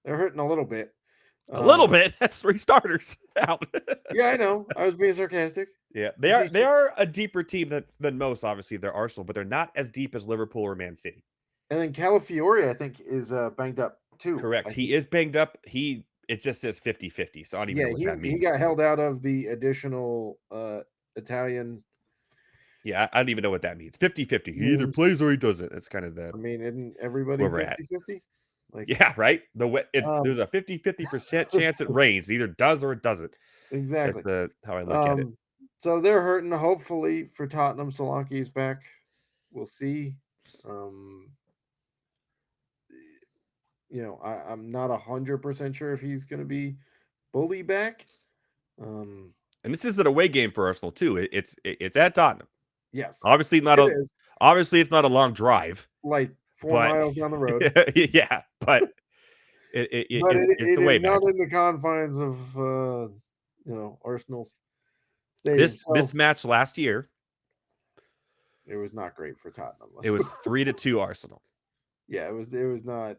hurting a little bit. A little Um, bit. That's 3 starters out. yeah, I know. I was being sarcastic. Yeah, He's they just, are a deeper team than most. Obviously, they're Arsenal, but they're not as deep as Liverpool or Man City. and then Calafiore, I think, is banged up too. Correct. I He think. is banged up. It just says 50-50, so I don't even Yeah, know what that he means. got held out of the additional Italian Yeah, I don't even know what that means. 50-50. He either games. plays or he doesn't. That's kind of I mean, isn't everybody where we're at. 50-50? Like, Yeah, right? There's um, a 50% chance it rains. It either does or it doesn't. That's exactly. the how I look at it. Um, so they're hurting. Hopefully for Tottenham, Solanke is back. We'll see. Um, I'm not 100% sure if he's going to be fully back. And this is an away game for Arsenal too. It's at Tottenham. Yes, Obviously not it a is obviously it's not a long drive, like 4 but miles down the road, yeah, but but it's it the way is back. not in the confines of Arsenal's stadium. This So match last year, it was not great for Tottenham. it was 3-2 Arsenal. Yeah, it was not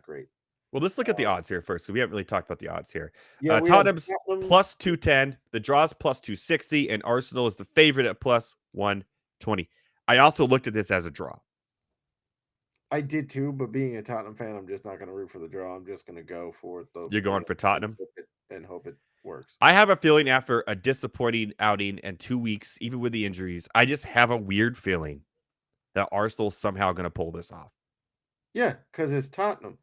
great. Well, let's look at the odds here first. So we haven't really talked about the odds here. Yeah, we have Tottenham's Tottenham. plus 210, the draws plus 260, and Arsenal is the favorite at plus 120. I also looked at this as a draw. I did too, but being a Tottenham fan, I'm just not going to root for the draw. I'm just going to go for the You're going win for Tottenham? and hope it works. I have a feeling after a disappointing outing and 2 weeks, even with the injuries, I just have a weird feeling that Arsenal's somehow going to pull this off. Yeah, because it's Tottenham.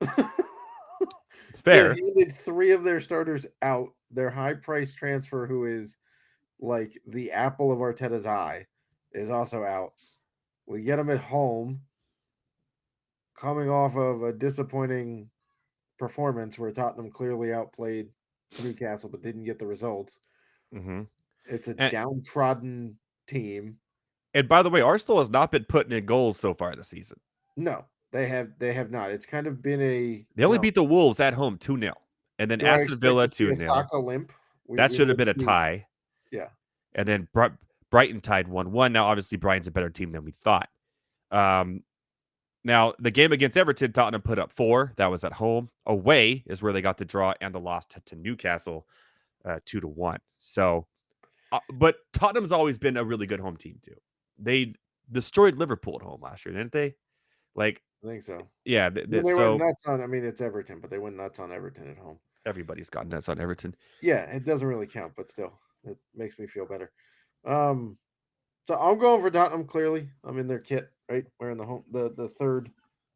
They Fair. handed 3 of their starters out. Their high price transfer, who is like the apple of Arteta's eye, is also out. We get them at home, coming off of a disappointing performance where Tottenham clearly outplayed Newcastle but didn't get the results. Mm-hmm. It's a And, downtrodden team. and by the way, Arsenal has not been putting in goals so far this season. No, they have not. It's kind of been a They only beat the Wolves at home 2-0. And then do I Aston expect Villa to see a 2-0. Saka limp? That We should have might been a see. tie. Yeah. And then Brighton tied 1-1. Now, obviously, Brighton's a better team than we thought. Now, the game against Everton, Tottenham put up 4. That was at home. Away is where they got the draw and the loss to Newcastle 2-1. So, but Tottenham's always been a really good home team, too. They destroyed Liverpool at home last year, didn't they? Like, I think so. yeah. When they went So, nuts on, I mean, it's Everton, but they went nuts on Everton at home. everybody's gotten nuts on Everton. Yeah, it doesn't really count, but still, it makes me feel better. So I'm going for Tottenham. Clearly, I'm in their kit, right? Wearing the third,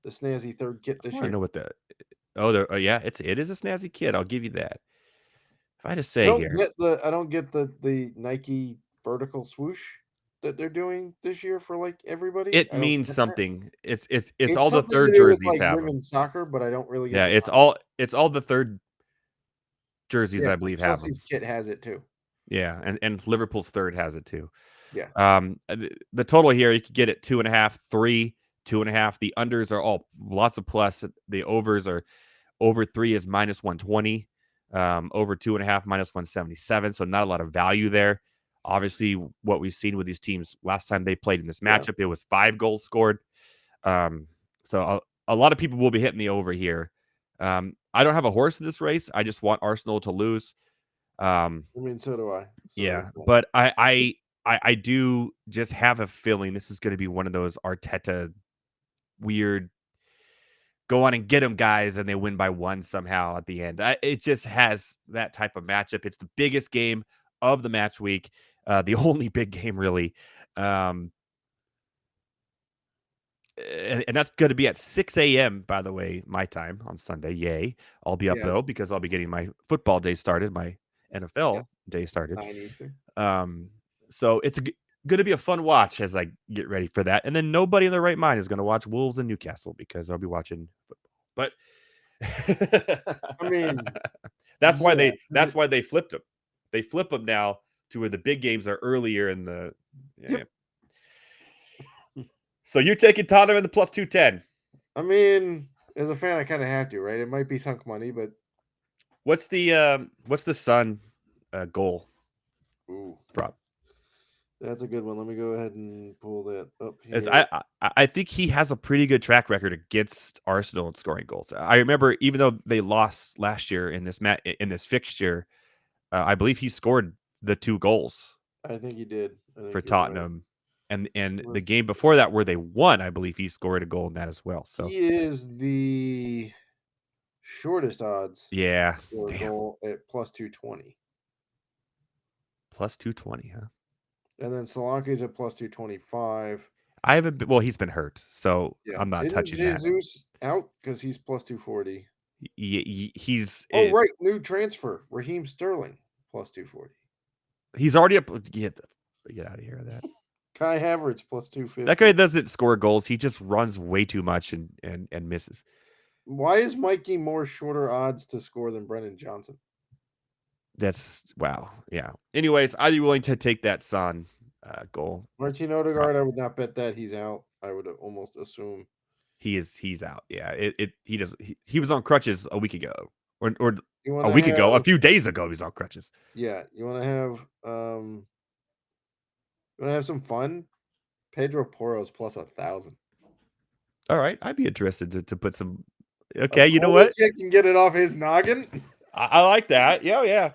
the snazzy third kit I this want to year. know what the. Yeah, it is a snazzy kid. I'll give you that. If I had to I say don't here, get the Nike vertical swoosh that they're doing this year for like everybody. it I don't means get that. something. It's It's all the something to third do with jerseys like have them. women's soccer, but I don't really get Yeah, the it's all the third jerseys yeah, I 'cause believe have them. Chelsea's kit has it too. Yeah, and Liverpool's third has it too. Yeah. The total here you could get it 2.5, 3, 2.5. The unders are all lots of plus. The overs are over 3 is minus 120. Over 2.5 minus 177. So not a lot of value there. Obviously, what we've seen with these teams last time they played in this Yeah. matchup, it was 5 goals scored. So a lot of people will be hitting the over here. I don't have a horse in this race. I just want Arsenal to lose. I mean, so do I. So Yeah, it's not. but I do just have a feeling this is going to be one of those Arteta weird go on and get them guys and they win by 1 somehow at the end. It just has that type of matchup. It's the biggest game of the match week, the only big game really. Um, and that's going to be at 6 a.m., by the way, my time on Sunday. Yay. I'll be up, though, Yes. because I'll be getting my football day started, my NFL Yes. day started. 9 Eastern. So it's going to be a fun watch as I get ready for that. And then nobody in their right mind is going to watch Wolves and Newcastle because I'll be watching football. But I mean, that's why yeah. they flipped them. They flip them now to where the big games are earlier in the. Yeah. Yep. So you're taking Tottenham in the plus 210. I mean, as a fan, I kind of have to, right? It might be sunk money, but What's the Sun goal ooh, prop? that's a good one. Let me go ahead and pull that up As here. I think he has a pretty good track record against Arsenal in scoring goals. I remember even though they lost last year in this fixture, I believe he scored the 2 goals I think he did. I for think you're right. Tottenham, and the Let's game before that where they won, I believe he scored a goal in that as well. So He is the shortest odds yeah, for a damn, goal at plus 220. plus 220, huh? And then Solanke's at plus 225. I haven't been, well, he's been hurt, so Yeah. I'm not Isn't touching that. Jesus out? Because he's plus 240. He's Oh, right. New transfer. Raheem Sterling plus 240. he's already up. Get out of here with that. Kai Havertz plus That guy 250. doesn't score goals. He just runs way too much and misses. Why is Mikey more shorter odds to score than Brennan Johnson? That's wow. Yeah. Anyways, I'd be willing to take that Son goal. Martin Odegaard, I would not bet that he's out. I would almost assume. He's out. Yeah. He was on crutches a week ago. Or You want a to week ago, a have, few days ago, he was on crutches. yeah, you want to have some fun? Pedro Porro's plus 1,000. All right. I'd be interested to put some. A Okay, you know Polish what? kid can get it off his noggin. I like that. Yeah, yeah.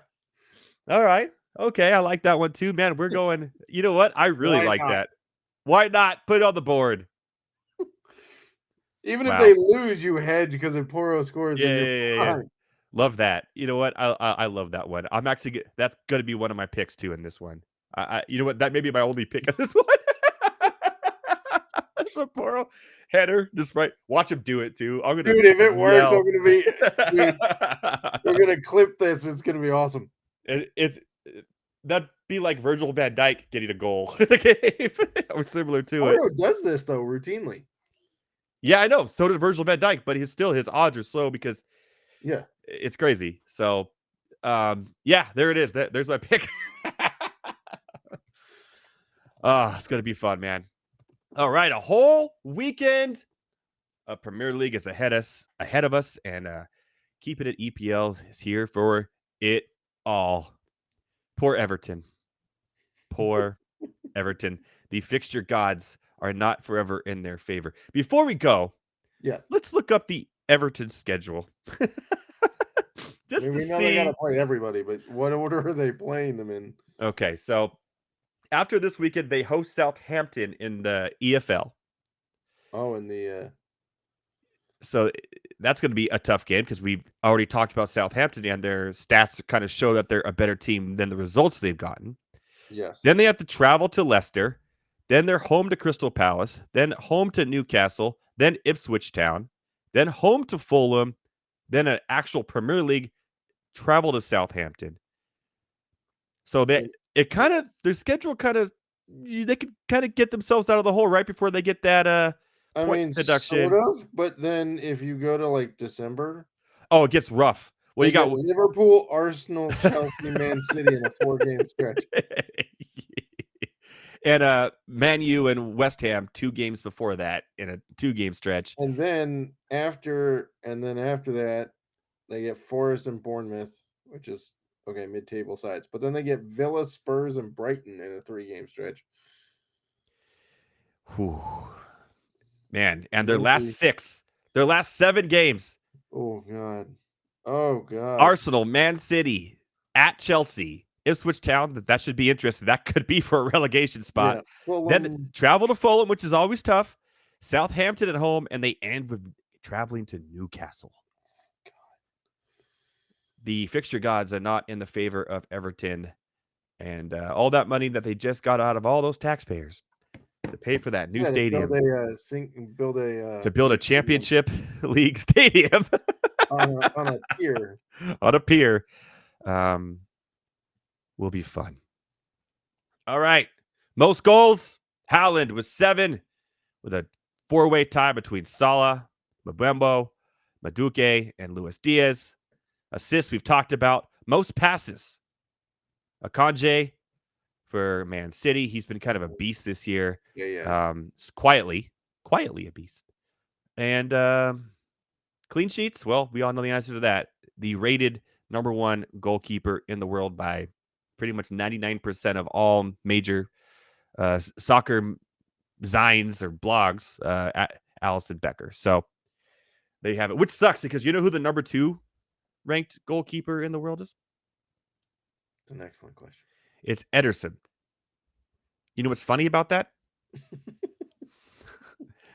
All right. Okay, I like that one too. Man, we're going. You know what? I really Why like not? that. Why not? Put it on the board. Even if Wow. they lose, you hedge because if Porro scores, Yeah, then yeah, you're yeah, yeah. fine. Love that. You know what? I love that one. I'm actually that's going to be one of my picks too in this one. You know what? That may be my only pick in this one. Sapporo header, just right. Watch him do it too. I'm gonna Dude, if it works, I'm yell. gonna be dude, we're gonna clip this. It's gonna be awesome. It's that'd be like Virgil van Dijk getting a goal in the game, or similar to it. Porro does this though routinely. Yeah, I know. So did Virgil van Dijk, but his odds are slow because Yeah. it's crazy. So, yeah, there it is. There's my pick. It's gonna be fun, man. All right, a whole weekend of Premier League is ahead of us, and keeping it EPL is here for it all. Poor Everton. Poor Everton. The fixture gods are not forever in their favor. Before we go, Yes. let's look up the Everton schedule. I Just mean, to we know they gotta see. play everybody, but what order are they playing them in? Okay, so after this weekend, they host Southampton in the EFL. Oh, and the So that's going to be a tough game because we've already talked about Southampton and their stats kind of show that they're a better team than the results they've gotten. yes. Then they have to travel to Leicester. Then they're home to Crystal Palace. Then home to Newcastle. Then Ipswich Town. Then home to Fulham. Then an actual Premier League travel to Southampton. So And their schedule kind of they could kind of get themselves out of the hole right before they get that I point mean, sort deduction. of, but then if you go to like December, Oh, it gets rough. Well, they you get got Liverpool, Arsenal, Chelsea, Man City in a 4-game stretch. and Man U and West Ham 2 games before that in a 2-game stretch. And then after that, they get Forest and Bournemouth, which is okay, mid-table sides. But then they get Villa, Spurs, and Brighton in a 3-game stretch. Whew. Man, and Injury. their last 7 games. Oh god. Oh god. Arsenal, Man City, at Chelsea, Ipswich Town. That should be interesting. That could be for a relegation spot. Yeah. Then Fulham. travel to Fulham, which is always tough. Southampton at home, and they end with traveling to Newcastle. The fixture gods are not in the favor of Everton and all that money that they just got out of all those taxpayers. to pay for that new Yeah, stadium. build To build a new stadium championship league stadium on a pier. on a pier. Will be fun. All right. Most goals, Haaland with 7, with a 4-way tie between Salah, Mbembo, Madueke, and Luis Diaz. Assists, we've talked about. Most passes, Akanji for Man City. He's been kind of a beast this year. Yeah. Quietly a beast. And clean sheets, well, we all know the answer to that. The rated number 1 goalkeeper in the world by pretty much 99% of all major soccer zines or blogs, Alison Becker. So there you have it, which sucks because you know who the number 2 ranked goalkeeper in the world is? It's an excellent question. It's Ederson. You know what's funny about that?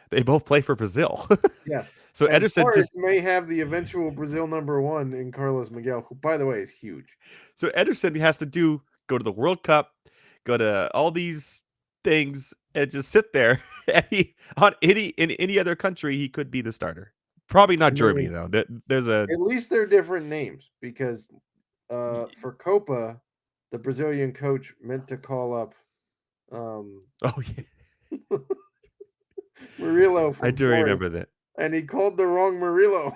They both play for Brazil. Yes. So and Ederson Forrest may have the eventual Brazil number 1 in Carlos Miguel, who, by the way, is huge. So Ederson has to go to the World Cup, go to all these things, and just sit there. And in any other country, he could be the starter. Probably not Germany though. There's at least they're different names because for Copa, the Brazilian coach meant to call up Murillo from I do Forest, remember that. and he called the wrong Murillo.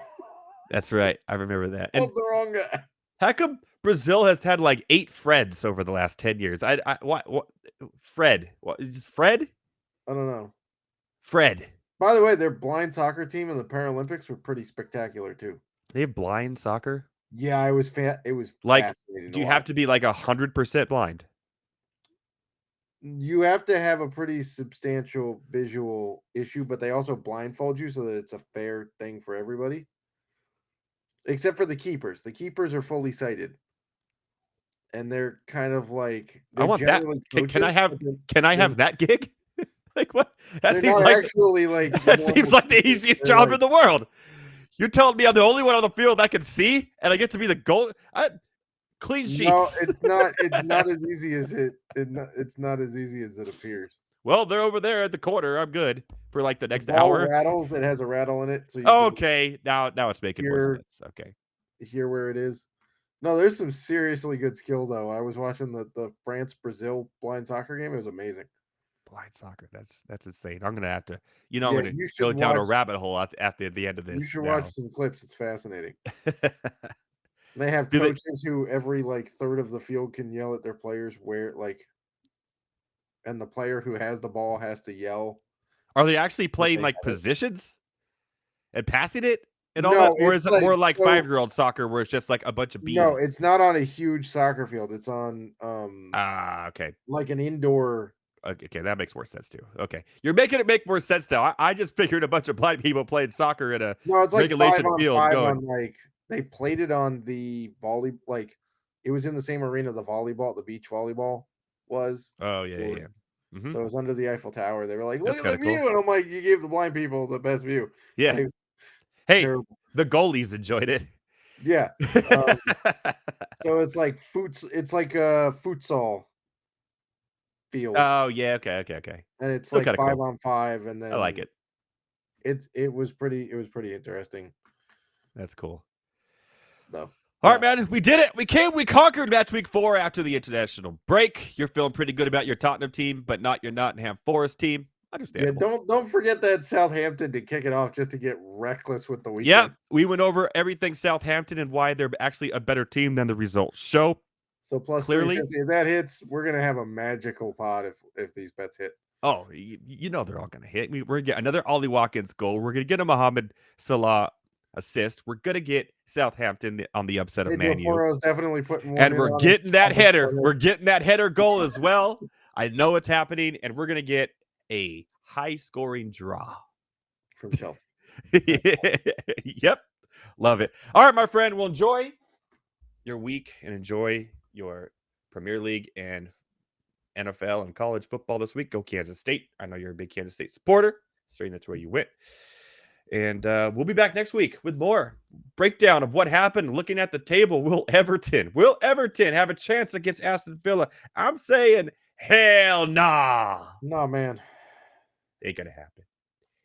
That's right. I remember that. And Called the wrong guy. how come Brazil has had like 8 Freds over the last 10 years? What Fred? What is Fred? I don't know. Fred. By the way, their blind soccer team in the Paralympics were pretty spectacular too. They have blind soccer? Yeah, it was like, fascinating. Do you have to be like 100% blind? You have to have a pretty substantial visual issue, but they also blindfold you so that it's a fair thing for everybody. Except for the keepers. The keepers are fully sighted. And they're kind of like I want that. coaches, Can I have that gig? Like what? That seems like actually like that seems like the easiest job in the world. You're telling me I'm the only one on the field that can see, and I get to be the goal. Clean sheets. No, it's not. It's not as easy as it's not as easy as it appears. Well, they're over there at the corner. I'm good for like the next the ball hour. Rattles. It has a rattle in it. So okay, now it's making more sense. Okay, hear where it is. No, there's some seriously good skill though. I was watching the France-Brazil blind soccer game. It was amazing. Blind soccer. That's insane. I'm gonna have to. I'm gonna go watch, down a rabbit hole after the end of this. You should watch some clips. It's fascinating. They have coaches who every like third of the field can yell at their players and the player who has the ball has to yell. Are they actually playing like positions and passing it and all that, or is it more like 5-year-old soccer where it's just like a bunch of bees? No, it's not on a huge soccer field. It's on okay, like an indoor. Okay, that makes more sense too. Okay, you're making it make more sense now. I just figured a bunch of blind people playing soccer in a it's like regulation 5-on-5 field. On like they played it on the volley, like it was in the same arena the volleyball, the beach volleyball was. Oh yeah. Mm-hmm. So it was under the Eiffel Tower. They were like, "Look at the view," and I'm like, "You gave the blind people the best view." Yeah. Hey, the goalies enjoyed it. Yeah. So it's like It's like a futsal field. Oh yeah. Okay. And it's like 5-on-5, and then I like it. It was pretty interesting. That's cool. No. All right, man. We did it. We conquered Matchweek 4 after the international break. You're feeling pretty good about your Tottenham team, but not your Nottingham Forest team. Understandable. Yeah, don't forget that Southampton to kick it off just to get reckless with the weekend. Yeah, we went over everything Southampton and why they're actually a better team than the results show. So plus clearly, if that hits, we're gonna have a magical pod if these bets hit. Oh, they're all gonna hit. We're gonna get another Ollie Watkins goal. We're gonna get a Mohamed Salah assist. We're gonna get Southampton on the upset of Man U. Is definitely putting one and we're getting that header. We're getting that header goal as well. I know it's happening, and we're gonna get a high-scoring draw from Chelsea. Yep, love it. All right, my friend. Well, enjoy your week and enjoy your Premier League and NFL and college football this week. Go Kansas State. I know you're a big Kansas State supporter. Straight that's where you went. And we'll be back next week with more breakdown of what happened. Looking at the table, will Everton have a chance against Aston Villa? I'm saying hell nah. No, man. Ain't gonna happen.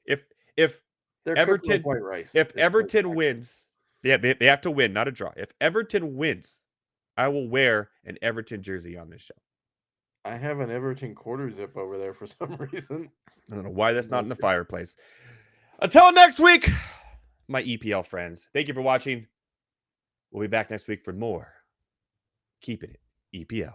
If They're cooked like Everton white rice. if It's like Everton wins, they have to win, not a draw. If Everton wins, I will wear an Everton jersey on this show. I have an Everton quarter zip over there for some reason. I don't know why that's not in the fireplace. Until next week, my EPL friends, thank you for watching. We'll be back next week for more Keeping It EPL.